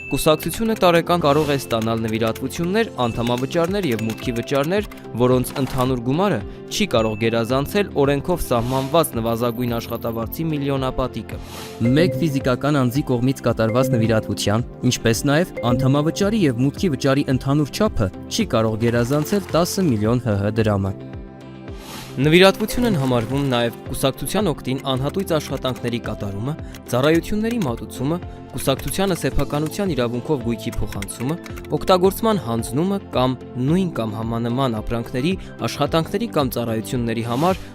Կուսակցությունը տարեկան կարող է ստանալ նվիրատվություններ, անդամավճարներ և մուտքի վճարներ, որոնց ընդհանուր գումարը չի կարող գերազանցել օրենքով սահմանված նվազագույն աշխատավարձի միլիոնապատիկը։ Մեկ ֆիզիկական անձի կողմից կատարված նվիրատվության, ինչպես նաև անդամավճարի և մուտքի վճարի ընդհանուր չափը չի կարող գերազանցել 10 միլիոն ՀՀ դրամը։ Նվիրատվություն են համարվում նաև կուսակցության օգտին անհատույց աշխատանքների կատարումը, ծառայությունների մատուցումը, կուսակցությանը սեփականության իրավունքով գույքի փոխանցումը, օգտագործման հանձնումը կամ նույն կամ համանման ապրանքների, աշխատանքների կամ ծառայությունների համար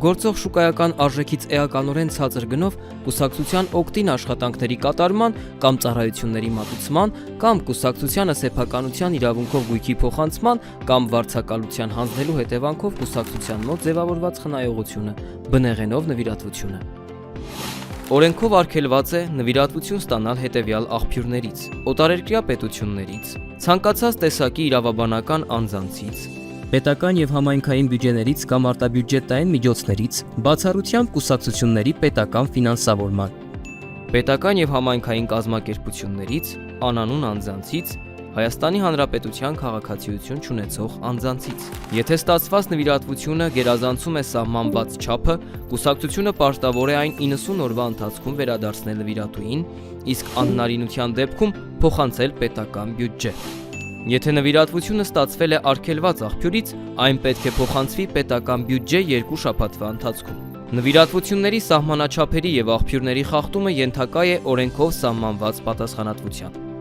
գործող շուկայական արժեքից էականորեն ցածր գնով կուսակցության օգտին աշխատանքների կատարման կամ ծառայությունների մատուցման կամ կուսակցությանը սեփականության իրավունքով գույքի փոխանցման կամ վարձակալության հանձնելու հետևանքով կուսակցության մոտ ձևավորված խնայողությունը, բնեղենով նվիրատվությունը։ Օրենքով արգելված է նվիրատվություն ստանալ հետևյալ աղբյուրներից՝ օտարերկրյա պետություններից, ցանկացած տեսակի իրավաբանական անձանցից, պետական և համայնքային բյուջեներից կամ արտաբյուջետային միջոցներից, բացառությամբ կուսակցությունների պետական ֆինանսավորման, պետական և համայնքային կազմակերպություններից, անանուն անձանցից, Հայաստանի Հանրապետության քաղաքացիություն չունեցող անձանցից։ Եթե ստացված նվիրատվությունը գերազանցում է սահմանված չափը, կուսակցությունը պարտավոր է այն 90 օրվա ընթացքում վերադարձնել նվիրատուին, իսկ անհնարինության դեպքում փոխանցել պետական բյուջե։ Եթե նվիրատվությունը ստացվել է արգելված աղբյուրից, այն պետք է փոխանցվի պետական բյուջե 2 շաբաթվա ընթացքում։ Նվիրատվությունների սահմանաչափերի և աղբյուրների խախտումը ենթակա է օրենքով սահմանված պատասխանատվության։